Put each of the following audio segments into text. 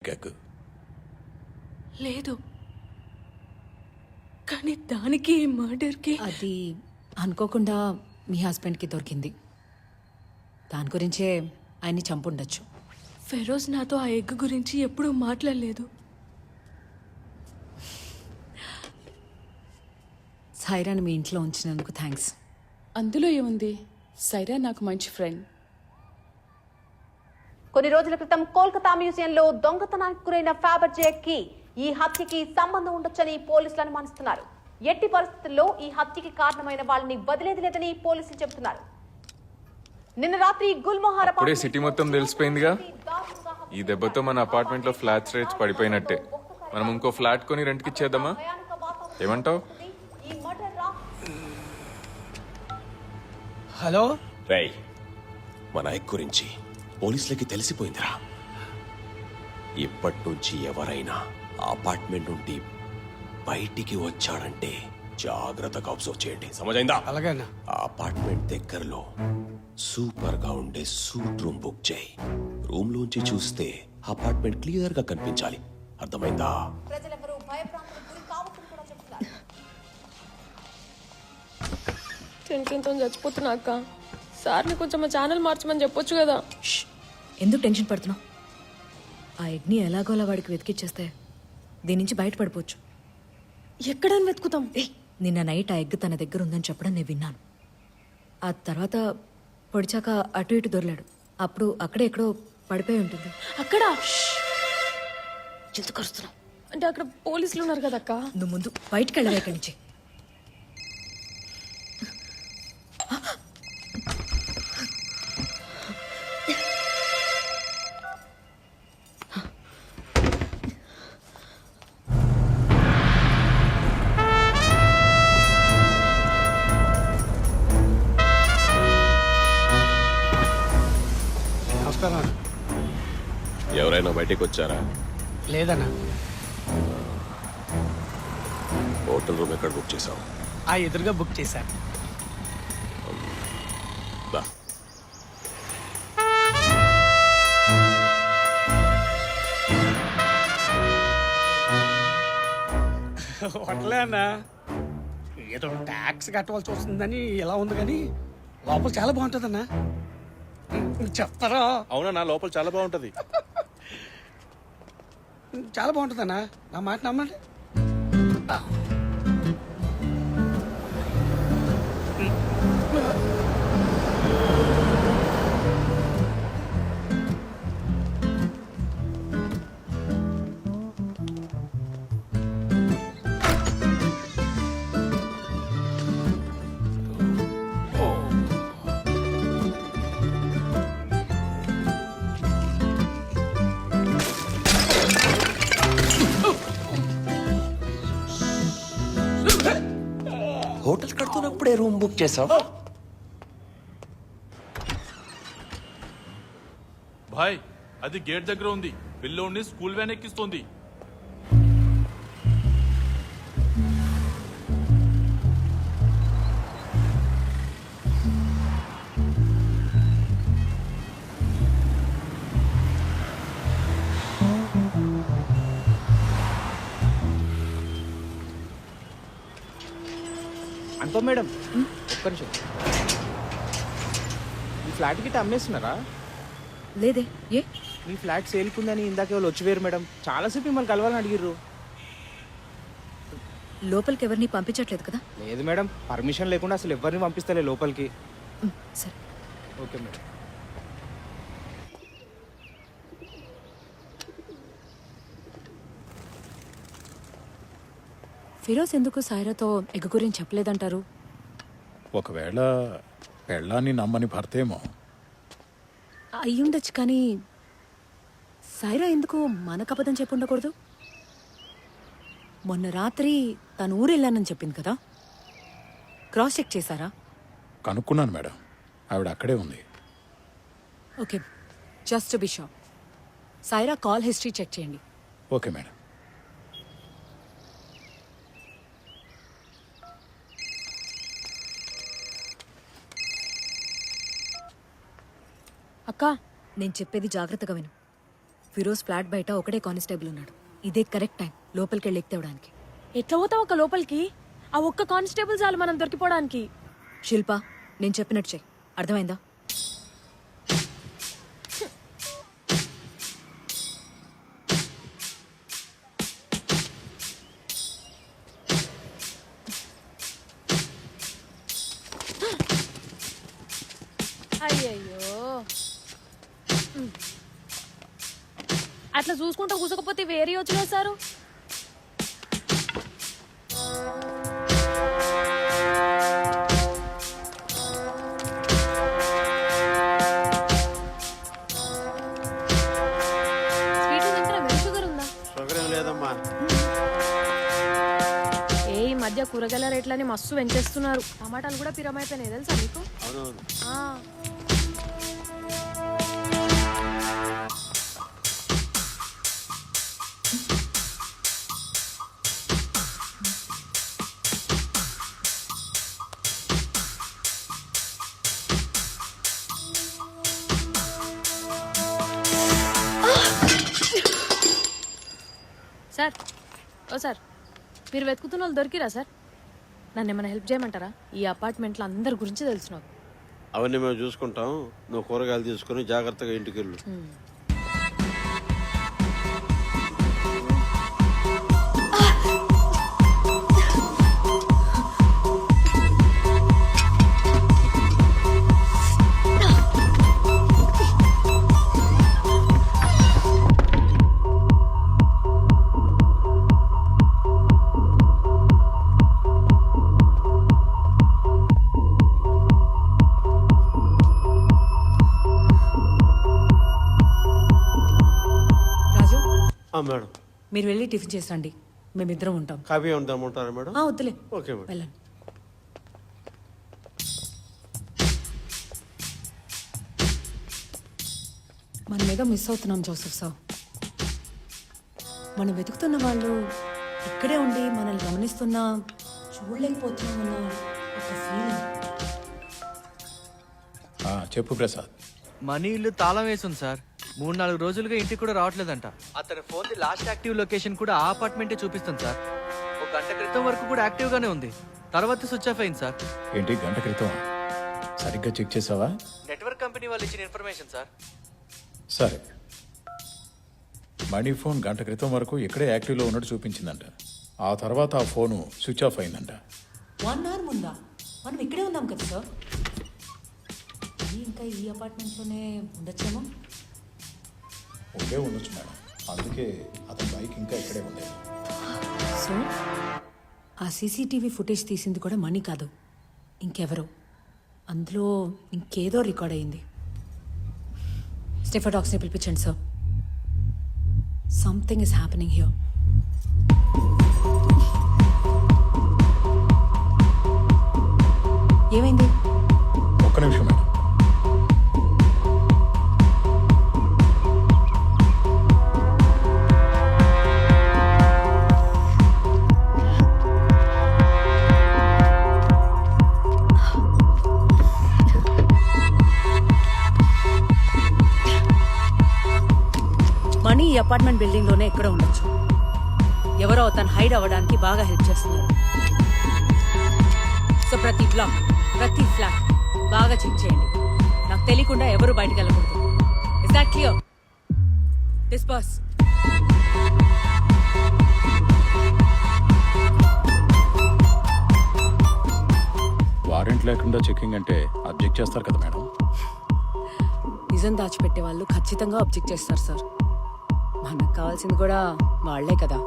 గగ్గు లేదు, కానీ దానికి ఈ మర్డర్కి అది అనుకోకుండా మీ హస్బెండ్కి దొరికింది. దాని గురించే ఆయన్ని చంపుండొచ్చు. ఫెరోజ్ నాతో ఆ ఎగ్ గురించి ఎప్పుడూ మాట్లాడలేదు. సైరాని మీ ఇంట్లో ఉంచినందుకు థ్యాంక్స్. అందులో ఏముంది, సైరా నాకు మంచి ఫ్రెండ్. కొన్ని రోజుల క్రితం కోల్కతా మ్యూజియంలో దొంగతనానికి గురైన ఫ్యాబర్జేకి ఈ హత్యకి సంబంధం ఉండొచ్చని పోలీసులు అనుమానిస్తున్నారు. ఎట్టి పరిస్థితుల్లో ఈ హత్యకి కారణమైన వాళ్ళని వదిలేది లేదని పోలీసులు చెబుతున్నారు. నిన్న రాత్రి గుల్మోహార్ ఇప్పుడే సిటీ మొత్తం తెలిసిపోయిందిగా. ఈ దెబ్బతో మన అపార్ట్మెంట్ లో ఫ్లాట్స్ రేట్స్ పడిపోయినట్టే. మనం ఇంకో ఫ్లాట్ కొని రెంట్కి ఇచ్చేద్దామా? ఏమంటావు? హలో రై, మన నాయక్ గురించి పోలీసులకి తెలిసిపోయిందిరా. ఇప్పటి నుంచి ఎవరైనా అపార్ట్మెంట్ నుండి బయటికి వచ్చాడంటే జాగ్రత్తగా అబ్జర్వ్ చేయండి. సమజైందా? అలాగే. ఆ అపార్ట్మెంట్ దగ్గరలో సూపర్ గా ఉండే సూట్ రూమ్ బుక్ చేయి. రూమ్ లోంచి చూస్తే అపార్ట్మెంట్ క్లియర్ గా కనిపించాలి. అర్థమైందా? ప్రజలెవరూ భయభ్రాంతులకు గురి కావద్దని కూడా చెప్తున్నారు. టెన్షన్తో చచ్చిపోతున్నా అక్క. సార్ని కొంచెం మా ఛానల్ మార్చమని చెప్పొచ్చు కదా. ఎందుకు టెన్షన్ పడుతున్నావు? ఆ ఎగ్ని ఎలాగోలా వాడికి వెతికిచ్చేస్తే దీని నుంచి బయటపడిపోవచ్చు. ఎక్కడని వెతుకుతాం? నిన్న నైట్ ఆ ఎగ్ తన దగ్గర ఉందని చెప్పడం నేను విన్నాను. ఆ తర్వాత పొడిచాక అటు ఇటు దొరలాడు. అప్పుడు అక్కడే ఎక్కడో పడిపోయి ఉంటుంది. అక్కడ ఎందుకు వస్తున్నావు? అంటే అక్కడ పోలీసులు ఉన్నారు కదా అక్క. నువ్వు ముందు బయటికి వెళ్ళవా ఇక్కడి నుంచి. నమస్కారం. ఎవరైనా బయటికి వచ్చారా? లేదన్నా. హోటల్ రూమ్ ఎక్కడ బుక్ చేసావు? ఆ ఎదురుగా బుక్ చేశాను. దా. హోటలే అన్నా. ఏదో ట్యాక్స్ కట్టవలసి వస్తుందని ఇలా ఉంది, కానీ లోపల చాలా బాగుంటుందన్నా. చెప్తారా? అవునా, లోపల చాలా బాగుంటది. చాలా బాగుంటుందన్నా, నా మాట నమ్మండి. హోటల్ కడుతున్నప్పుడే రూమ్ బుక్ చేసావు? భాయ్, అది గేట్ దగ్గర ఉంది. పిల్లోడిని స్కూల్ వ్యాన్ ఎక్కిస్తుంది. అంతో మేడం, ఒక్క నిమిషం. ఈ ఫ్లాట్ గిట్ట అమ్మేస్తున్నారా? లేదే. ఏ? మీ ఫ్లాట్ సేల్కుందని ఇందాక వాళ్ళు వచ్చిపోయారు మేడం. చాలాసేపు మిమ్మల్ని కలవాలని అడిగిర్రు. లోపలికి ఎవరిని పంపించట్లేదు కదా? లేదు మేడం, పర్మిషన్ లేకుండా అసలు ఎవరిని పంపిస్తలే లోపలికి. సరే. Okay madam. ఫిరోజ్ ఎందుకు సైరాతో ఎగ్ గురించి చెప్పలేదంటారు? ఒకవేళ పెళ్ళాన్ని నమ్మని భర్తేమో. అయ్యుండొచ్చు, కానీ సైరా ఎందుకు మనకు అబద్ధం చెప్పి ఉండకూడదు? మొన్న రాత్రి తను ఊరెళ్ళానని చెప్పింది కదా, క్రాస్ చెక్ చేశారా? కనుక్కున్నాను మేడం, ఆవిడ అక్కడే ఉంది. Okay, just to be sure Saira call history check చేయండి. Okay madam. అక్క, నేను చెప్పేది జాగ్రత్తగా విను. ఫిరోజ్ ఫ్లాట్ బయట ఒకడే కానిస్టేబుల్ ఉన్నాడు. ఇదే కరెక్ట్ టైం లోపలికి వెళ్ళి ఎక్కితేవడానికి. ఎట్లా పోతావు ఒక లోపలికి? ఆ ఒక్క కానిస్టేబుల్ చాలు మనం దొరికిపోవడానికి. శిల్ప, నేను చెప్పినట్టు చెయ్యి, అర్థమైందా? అయ్యయ్యో, అట్లా చూసుకుంటూ కూసకపోతే వేరే వచ్చి సారు. స్వీట్లు తింటే వెరీ షుగర్ ఉందా? షుగర్ ఏం లేదమ్మా. ఏ ఈ మధ్య కూరగాయల రేట్లని మస్తు పెంచేస్తున్నారు. టమాటాలు కూడా పిరమైపోయినాయి తెలుసా మీకు? అవునవును. ఆ. సార్, ఓ సార్, మీరు వెతుకుతున్న వాళ్ళు దొరికిరా సార్? నన్ను ఏమైనా హెల్ప్ చేయమంటారా? ఈ అపార్ట్మెంట్లో అందరి గురించి తెలుసు నాకు. అవన్నీ మేము చూసుకుంటాం. నువ్వు కూరగాయలు తీసుకుని జాగ్రత్తగా ఇంటికి వెళ్ళు. రాజు, మేడం, మీరు వెళ్ళి టిఫిన్ చేసండి, మేమిద్దరం ఉంటాం. కాఫీ ఉందామంటారా మేడం? వద్దులే, ఓకే మేడం. వెళ్ళండి. మనం ఏదో మిస్ అవుతున్నాం జోసెఫ్ సార్. మనం వెతుకుతున్న వాళ్ళు ఇక్కడే ఉండి మనల్ని గమనిస్తున్నా చూడలేకపోతున్నామన్న ఒక ఫీలింగ్. చెప్పు ప్రసాద్. మనీ ఇల్లు తాళం వేసింది సార్. 3-4 రోజులుగా ఇంటికి కూడా రావట్లేదంట. అతని phone the last active location కూడా ఆ అపార్ట్మెంటే చూపిస్తుంది సార్. 1 గంట క్రితం వరకు కూడా యాక్టివ్ గానే ఉంది, తర్వాత స్విచ్ ఆఫ్ అయింది సార్. ఏంటి, గంట క్రితం? సరిగ్గా చెక్ చేసావా? నెట్వర్క్ కంపెనీ వాళ్ళు ఇచ్చిన ఇన్ఫర్మేషన్ సార్. సరే, మనీ ఫోన్ గంట క్రితం వరకు ఇక్కడే యాక్టివ్లో ఉన్నట్టు చూపించిందంట. ఆ తర్వాత ఆ ఫోను స్విచ్ ఆఫ్ అయిందంట. 1 అవర్ ముందా? మనం ఇక్కడే ఉన్నాం కదా సార్. ఇంకా ఈ అపార్ట్మెంట్లోనే ఉండొచ్చేమో. ఉండొచ్చు మేడం, అందుకే అతని బైక్ ఇంకా ఇక్కడే ఉంది. సో ఆ సీసీటీవీ ఫుటేజ్ తీసింది కూడా మనీ కాదు, ఇంకెవరో. అందులో ఇంకేదో రికార్డ్ అయింది. స్టెఫాడాక్స్ని పిలిపించండి sir. Something is happening here. ఏమైంది? ఒక్క నిమిషం మేడం. మనీ ఈ అపార్ట్మెంట్ బిల్డింగ్ లోనే ఎక్కడ ఉండొచ్చు. ఎవరో తను హైడ్ అవ్వడానికి బాగా హెల్ప్ చేస్తున్నారు. సో ప్రతి బ్లాక్, ప్రతి ఫ్లాట్ బాగా చెక్ చేయండి. నాకు తెలియకుండా ఎవరు బయటకు వెళ్ళకూడదు. Is that clear? Disperse. Warrant లేకుండా చెకింగ్ అంటే అబ్జెక్ట్ చేస్తారు కదా మేడం. నిజం దాచిపెట్టే వాళ్ళు ఖచ్చితంగా అబ్జెక్ట్ చేస్తారు సార్. మనకు కావాల్సింది కూడా వాళ్లే కదా.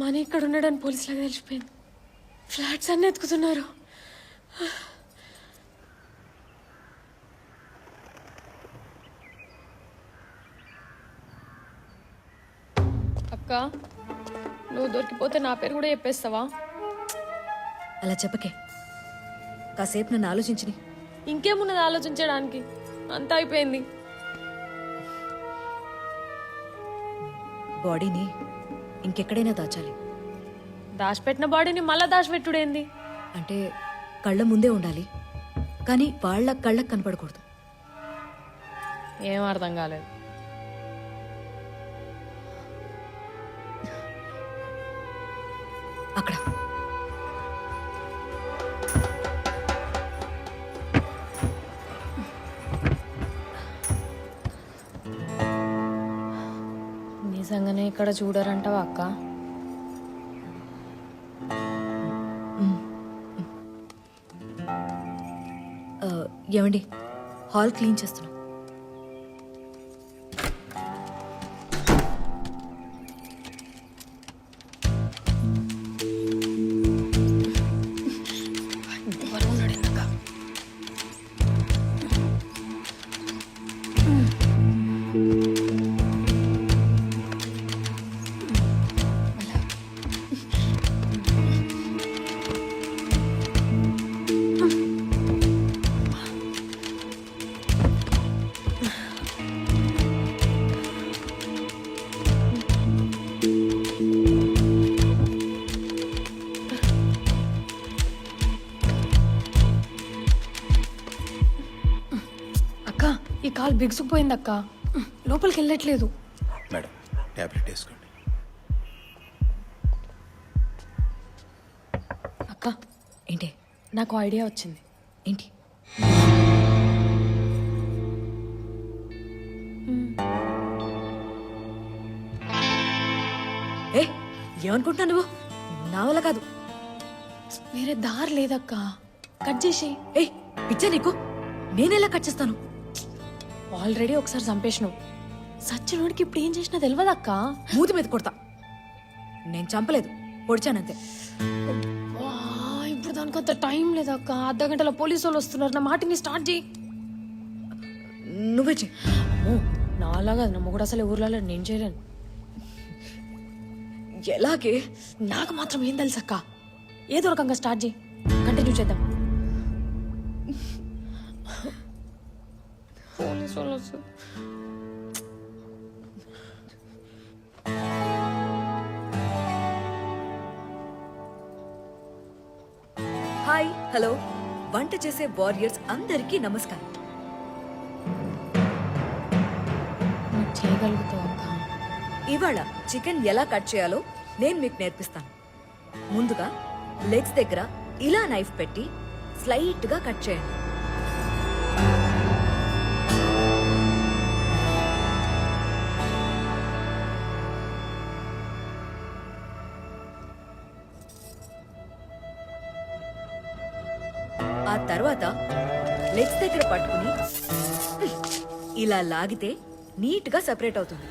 మనీ ఇక్కడ ఉన్నాడని పోలీసులకు తెలిసిపోయింది. ఫ్లాట్స్ అన్ని ఎత్తుకుతున్నారు. అక్క, నువ్వు దొరికిపోతే నా పేరు కూడా చెప్పేస్తావా? అలా చెప్పకే, కాసేపు నన్ను ఆలోచించని. ఇంకేమున్నది ఆలోచించడానికి, అంతా అయిపోయింది. బాడీని ఇంకెక్కడైనా దాచాలి. దాచిపెట్టిన బాడీని మళ్ళా దాచిపెట్టుడేంది? అంటే కళ్ళ ముందే ఉండాలి, కానీ వాళ్ళ కళ్ళకు కనపడకూడదు. ఏం అర్థం కాలేదు. అక్కడ నిజంగానే ఇక్కడ చూడరంటావా అక్క? ఏమండి, హాల్ క్లీన్ చేస్తున్నాం. అక్క, ఈ కాలు బిగుసుకుపోయింది అక్క, లోపలికి వెళ్ళట్లేదు. మేడం, ట్యాబ్లెట్ వేసుకోండి. అక్క, ఏంటి? నాకు ఐడియా వచ్చింది. ఏంటి? ఏ, ఏమనుకుంటున్నా నువ్వు? నా వల్ల కాదు. వేరే దారి లేదక్క, కట్ చేసి. ఏ, పిచ్చా నీకు? నేనెలా కట్ చేస్తాను? ఆల్రెడీ ఒకసారి చంపేసినావు. సచ్చినోడికి ఇప్పుడు ఏం చేసినా తెలియదక్క. మూతి మీద కొడతా. నేను చంపలేదు, పొడిచానంతే. ఇప్పుడు దానికి అంత టైం లేదక్క. అర్ధ గంటల పోలీసు వాళ్ళు వస్తున్నారు. నా మాటిని స్టార్ట్ చేయి. నువ్వే చెయ్యి. నాలాగా నా మొగుడు అసలు ఊర్లలో నేను చేయలేను. ఎలాగే? నాకు మాత్రం ఏం తెలుసు అక్క. ఏదో రకంగా స్టార్ట్ చేయి, కంటిన్యూ చేద్దాం. పోలీసు వాళ్ళు వస్తారు. Hi, hello. వంట చేసే వారియర్స్ అందరికీ నమస్కారం. నువ్వు చేయగలుగుతావు అక్క. ఇవాళ చికెన్ ఎలా కట్ చేయాలో నేను మీకు నేర్పిస్తాను. ముందుగా లెగ్స్ దగ్గర ఇలా నైఫ్ పెట్టి స్లైట్ గా కట్ చేయండి. ఆ తర్వాత లెగ్స్ దగ్గర పట్టుకుని ఇలా లాగితే నీట్ గా సెపరేట్ అవుతుంది.